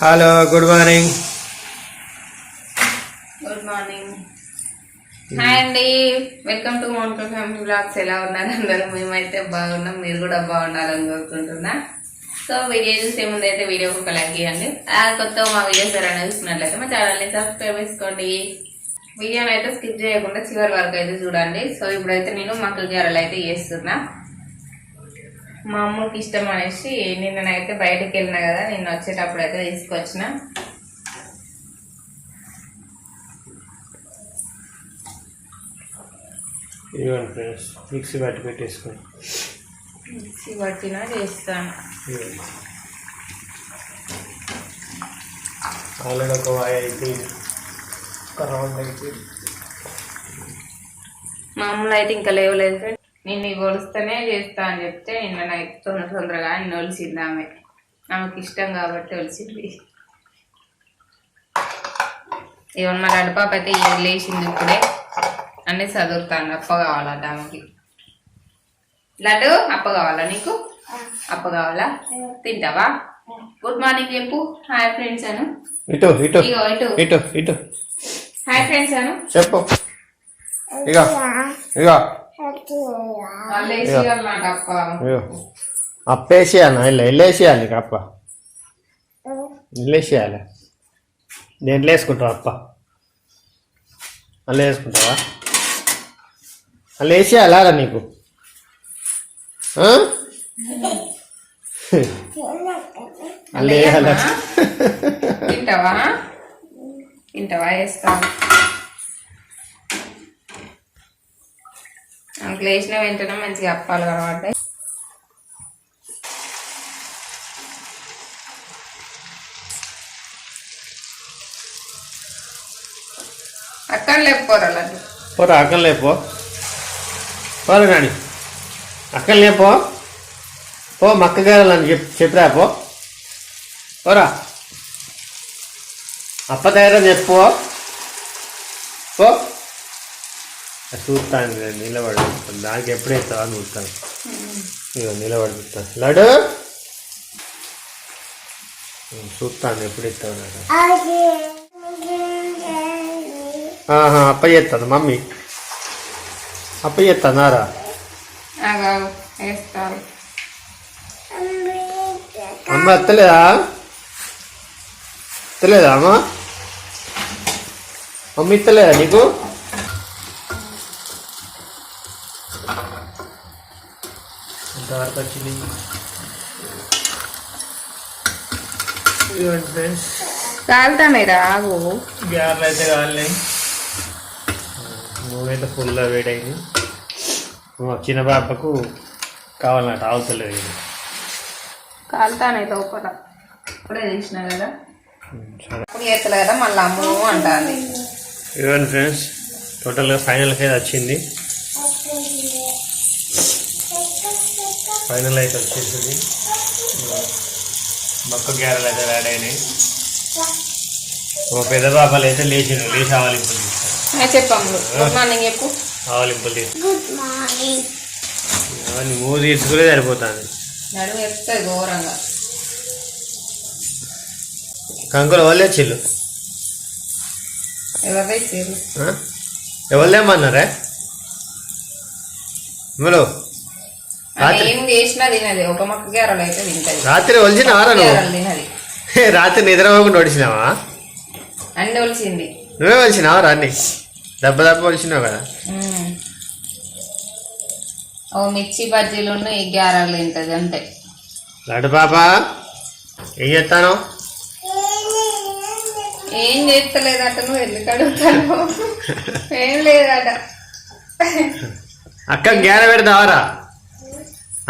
Hello good morning. Good morning. Hi అండి, welcome to mount family blogs. ఎలా ఉన్నారు అందరూ? మేమైతే బాగున్నాం, మీరు కూడా బాగుండాలని కోరుకుంటున్నా. సో వీడియో చూసే ముందు అయితే వీడియోకి ఒక లైక్ చేయండి. కొత్త మా వీడియోస్ ఎవరైనా చూసినట్లయితే మా ఛానల్ని సబ్స్క్రైబ్ చేసుకోండి. వీడియోని అయితే స్కిప్ చేయకుండా చివరి వరకు అయితే చూడండి. సో ఇప్పుడైతే నేను మక్కల గారెలు అయితే చేస్తున్నా. మా అమ్మకి ఇష్టం అనేసి నిన్ననైతే బయటకు వెళ్ళినా కదా, నిన్న వచ్చేటప్పుడు అయితే తీసుకొచ్చిన. ఇవ్వండి ఫ్రెండ్స్, మిక్సీ పట్టి పెట్టేసుకోండి. మిక్సీ పట్టినా చేస్తాను. ఆల్రెడీ ఒక వాయి అయిపోయింది, ఒక రౌండ్ అయిపోయింది. మా అమ్మలు అయితే ఇంకా లేవలేదు ఫ్రెండ్స్. నిన్ను ఒలుస్తూనే చేస్తా అని చెప్తే నిన్న నైట్ తొందరగా నిన్ను ఒలిసింది. ఆమెకి ఇష్టం కాబట్టి ఒలిసింది. ఇవన్న మా లడ్డు పాప అయితే లేచింది ఇప్పుడే, అన్నీ చదువుతాను. అప్ప కావాలంట ఆమెకి. లడ్డు అప్ప కావాలా నీకు? అప్ప కావాలా? తింటావా? గుడ్ మార్నింగ్ చెప్పు. హాయ్ ఫ్రెండ్స్ అను. ఇటు ఇటు ఇటు ఇటు ఇటు హాయ్ ఫ్రెండ్స్ అను. చెప్పు. ఇగో ఇగో అప్పేసేయాలి, ఇలా వెళ్ళేసేయాలి. నీకు అప్ప వెళ్ళేసేయాలి. దేంట్లో వేసుకుంటావా అప్ప? అలా వేసుకుంటావా? అలా వేసేయాలా నీకు? అలా వేయాలి. తింటావా? తింటావా? వేస్తాను. అంకులు వేసిన వెంటనే మంచిగా అప్పాలి కనబడ్డాయి. అక్కడ లేకపోరా లడ్డు? పోరా, అక్కడ లేపో. పోరా నాని, అక్కడ లేపో. పో మక్క గారని చెప్పిరా. పోరా, అప్ప తయారని చెప్పు. పో. చూస్తాను నిలబడి, దానికి ఎప్పుడు వేస్తావా అని చూస్తాను. ఇక నిలబడి చూస్తాను. లడ్డు చూస్తాను ఎప్పుడు ఇస్తావు నాకు. అప్ప చేస్తాను మమ్మీ, అప్ప చేస్తానారా? అమ్మ ఎత్తలేదా? ఎత్తలేదా అమ్మ? మమ్మీ ఇస్తలేదా నీకు? ఎంతవరకు వచ్చింది ఫ్రెండ్స్? కాలుతానే రాగు. గ్యార్లు అయితే కావాలి. నువ్వైతే ఫుల్గా వేడైంది. చిన్న పాపకు కావాలన్నట్టు ఆవుతలేదు. కాలుతానే లోపల ఇప్పుడే తీసినా కదా, అప్పుడు చేస్తలే కదా, మళ్ళీ అమ్ము అంటుంది. ఇవ్వండి ఫ్రెండ్స్, టోటల్గా ఫైనల్కి అయితే వచ్చింది. ఫైనల్ అయితే వచ్చేసింది. మక్క గ్యారెలు అయితే రెడీ అయినాయి. ఒక పెద్ద పాపలు అయితే లేచి ఆవలింపులు తీస్తారు. చెప్పాము. గుడ్ మార్నింగ్ చెప్పు. ఆవలింపులు తీస్తారు. అవన్నీ మూడు తీసుకునే సరిపోతుంది. నడుము చెప్తాయి ఘోరంగా. కంకులు ఎవరు చిల్లు ఎవరు లేమన్నారా? మీరు ఏం చేసినా తినది. ఒక మొక్క గారెలు అయితే తింటది. రాత్రి ఒలిచినావరా నువ్వు? తినది. రాత్రి నిద్రపోకుండా ఒడిచినావా? అన్ని ఒలిచింది. నువ్వే ఒలిచినావా? అన్ని దెబ్బ ఒలిచినావు కదా. ఓ మిర్చి బజ్జీలు ఈ గారెలు తింటది అంతే. లడ్డు పాప ఏం చేస్తాను? ఏం చేస్తలేదట. నువ్వు ఎందుకు అడుగుతాను? ఏం లేదట. అక్క గ్యార పెడతావారా?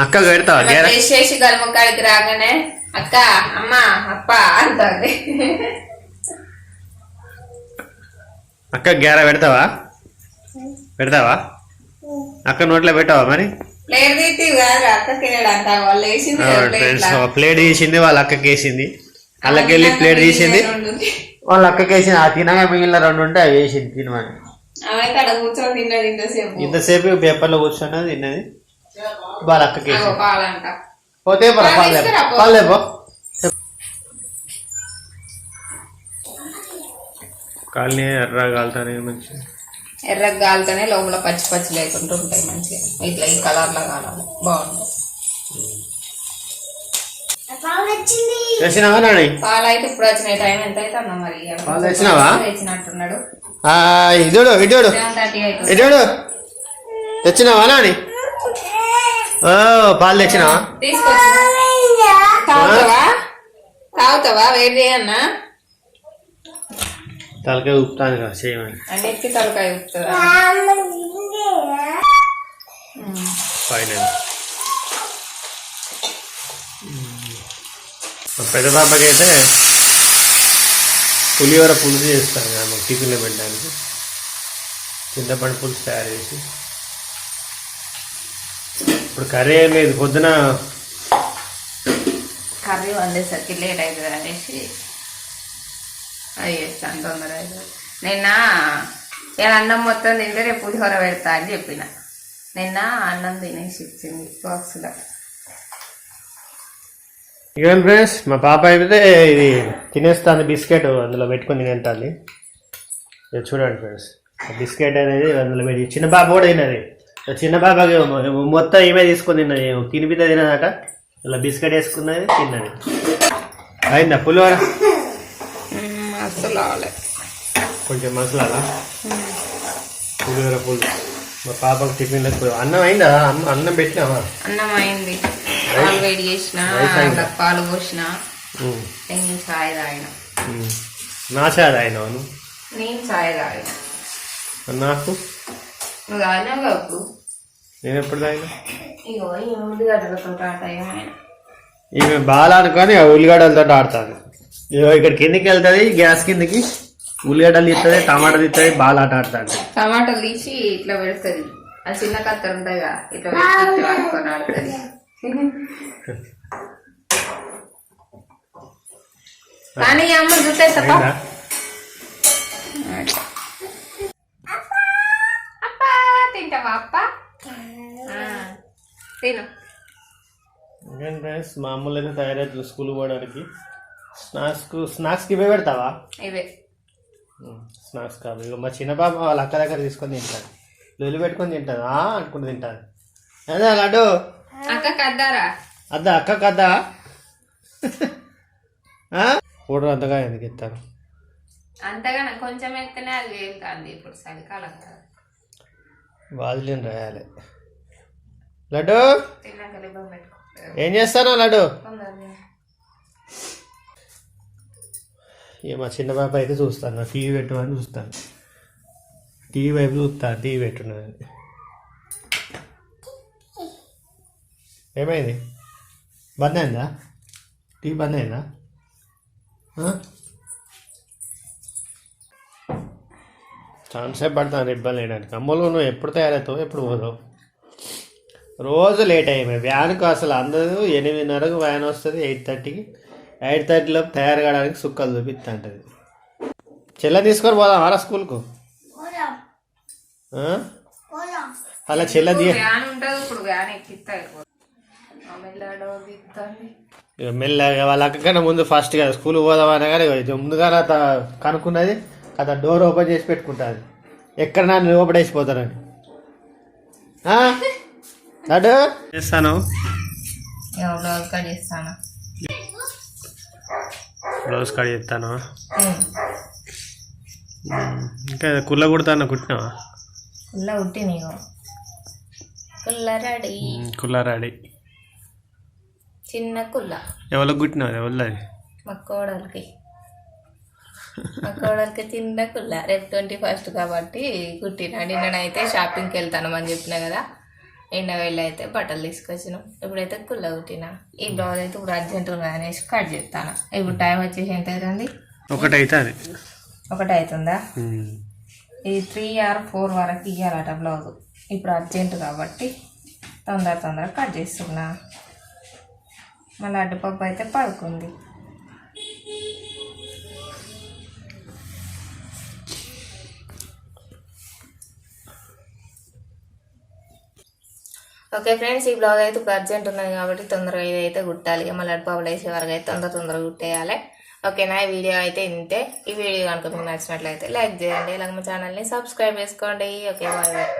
అక్క పెడతావా గ్యార? చేసి గర్మకాడికి రాగానే అక్క అమ్మ అప్ప అంటుంది. అక్క గ్యార పెడతావా? పెడతావా? అక్క నోట్లో పెట్టావా మరి? ప్లేట్ తీసింది, వాళ్ళ అక్కకి వేసింది. వాళ్ళకెళ్ళి ప్లేట్ తీసింది, వాళ్ళ అక్కకి వేసింది. ఆ తినగా మిగిలిన రెండు ఉంటే అవి వేసింది తినమని. ఇంతసేపు పేపర్లో కూర్చున్నది తిన్నది. వాళ్ళ అక్కకి పోతే పాలేపో. కాలనీ ఎర్ర కాలుతానే మంచిగా ఎర్రగా గాలితోనే లోపల పచ్చి పచ్చి లేకుండా ఉంటాయి మంచిగా. ఇట్లా ఈ కలర్లో కాలాలి, బాగుంటుంది. తెచ్చినావా నాని? పాలు అయితే ఇప్పుడు వచ్చినాయి. టైం ఎంత అయితే అన్నా మరి పాలు తెచ్చినావా? తెచ్చినట్టున్నాడు. ఇదోడు ఇదోడు 7:30 అవుతుంది. ఇదోడు తెచ్చినావా నాని? పాలు తెచ్చినావా? తీసుకొచ్చిన తాగుతావా? వేడి చేయన్నా? తలకాయ ఉప్పుతాను కదా చేయమని. అన్నిటికీ తలకాయ ఉప్పుతుందా? ఫైనల్ పెద్ద పాపకి అయితే పులిహోర పులుసు చేస్తాను కదా మాకు టిఫిన్లో పెట్టడానికి. చింతపండు పులుసు తయారు చేసి ఇప్పుడు కర్రీ ఏం లేదు. పొద్దున కర్రీ వండేసరికి లేట్ అవుతుంది అనేసి అది చేస్తాను తొందర అవుతుంది. నిన్న నేను అన్నం మొత్తం తింటే రేపు పులిహోర పెడతా అని చెప్పిన. నిన్న అన్నం తినేసి ఇచ్చింది బాక్స్లో. ఇక ఫ్రెండ్స్ మా పాప అయితే ఇది తినేస్తాను బిస్కెట్ అందులో పెట్టుకొని తినేంటాలి. ఇది చూడండి ఫ్రెండ్స్, బిస్కెట్ అనేది అందులో పెట్టి చిన్న పాప కూడా తిన్నది. చిన్న పాపకి మొత్తం ఏమే తీసుకొని తిన్నది, తినిపితే తినదాక ఇలా బిస్కెట్ వేసుకున్నది తిన్నది. అయిందా పులిహోర? అసలు కొంచెం మసాలా పులిహోర పులుసు మా పాపకు టిఫిన్లకు. అన్నం అయిందా? అన్నం పెట్టినావా? అన్నం అయింది. పాలు వేడి చేసిన, పాలు పోసిన, నేను చాయ్ తాగిన. నా చాయ్ తాగినావా నువ్వు? నేను చాయ్ తాగిన. నాకు నువ్వు తాగినావు కదా ఇప్పుడు. నేను ఎప్పుడు తాగినా? ఇగో ఈ ఉల్లిగడ్డలతో ఆట ఏమైనా ఈమె బాగా అనుకొని ఉల్లిగడ్డలతో ఆడుతాను. ఇగో ఇక్కడ కిందికి వెళ్తుంది, గ్యాస్ కిందికి ఉల్లిగడ్డలు తీస్తుంది, టమాటాలు తీస్తుంది, బాగా ఆట ఆడుతుంది. టమాటాలు తీసి ఇట్లా పెడుతుంది. ఆ చిన్న కత్తెర ఉంటాయిగా ఇట్లా పెట్టి ఆడుకొని ఆడుతుంది. కానీ అమ్మ చూసేస్తా అప్ప తింటావా? అప్ప తిను. మామూలు అయితే తయారవుతుంది స్కూల్ పోవడానికి. స్నాక్స్కి ఇవే పెడతావా? ఇవే స్నాక్స్ కాదు. ఇక మా చిన్న పాప వాళ్ళ అక్క దగ్గర తీసుకొని తింటాను, లొల్లి పెట్టుకొని తింటాను అనుకుని తింటాను. అదే లడ్డు అక్క కద్దారా? అద్దా అక్క కద్దా పౌడర్ అంతగా ఎందుకు ఇస్తారు? అంతగా కొంచెం ఎత్తనే అది వెళ్తాంది. ఇప్పుడు చలికాలం కదా, వాజిలిన్ రాయాలి. లడ్డు తిన్నాక లిబ్బం పెట్టుకో. ఏం చేస్తాను లడ్డు? ఇక మా చిన్న పాప అయితే చూస్తాను, టీవీ పెట్టమని చూస్తాను. టీవీ వైపు చూస్తాను, టీవీ పెట్టున్నది. ఏమైంది? బంద్ అయిందా? టీవీ బంద్ అయిందా? చాలాసేపు పడతాను ఇబ్బంది లేడానికి. అమ్మలు నువ్వు ఎప్పుడు తయారవుతావు, ఎప్పుడు పోతావు? రోజు లేట్ అయ్యాయి. వ్యాన్కు అసలు అందరూ 8:30కు వ్యాన్ వస్తుంది, 8:30కి. 8:30లో తయారు కావడానికి సుక్కలు చూపిస్తా ఉంటుంది. చెల్ల తీసుకొని పోదాం ఆరా స్కూల్కు. అలా చెల్ల మెల్లగా వాళ్ళ అక్కకన్నా ముందు ఫాస్ట్గా స్కూల్ పోదామన్నా కానీ ముందుగా కనుక్కున్నది కదా, డోర్ ఓపెన్ చేసి పెట్టుకుంటుంది. ఎక్కడ నన్ను లోపడేసిపోతానని. లడ్డు చేస్తాను, బ్లౌజ్ కట్ చేస్తాను. ఇంకా కుల్ల కుడతాను. కుట్టినావా? కుల్ల రెడీ. చిన్న కుల్ల ఎవరికి కుట్టినావు? ఎవరిది? మా కోడలికి చిన్న కుల్ల. రేపు 21st కాబట్టి కుట్టిన. నిన్ననైతే షాపింగ్కి వెళ్తాను అని చెప్పినా కదా, నిన్న వెళ్ళి అయితే బట్టలు తీసుకొచ్చినాం. ఇప్పుడైతే కుల్ల కుట్టిన. ఈ బ్లౌజ్ అయితే ఇప్పుడు అర్జెంట్ అనేసి కట్ చేస్తాను. ఇప్పుడు టైం వచ్చేసి ఎంత అవుతుంది? 1 అవుతుందా? ఇది 3 or 4 వరకు ఇవ్వాలట బ్లౌజ్. ఇప్పుడు అర్జెంట్ కాబట్టి తొందర కట్ చేస్తున్నా. మళ్ళీ అడ్డుపప్పు అయితే పడుకుంది. ఓకే ఫ్రెండ్స్, ఈ బ్లౌజ్ అయితే ఇప్పుడు అర్జెంట్ ఉన్నది కాబట్టి తొందరగా ఇదైతే కుట్టాలి. మళ్ళీ అడ్డుపప్పులు వేసే వరకు అయితే తొందరగా కుట్టేయాలి. ఓకేనా, ఈ వీడియో అయితే ఇంతే. ఈ వీడియో కనుక మీకు నచ్చినట్లయితే లైక్ చేయండి, అలాగే మా ఛానల్ని సబ్స్క్రైబ్ చేసుకోండి. Okay, bye bye.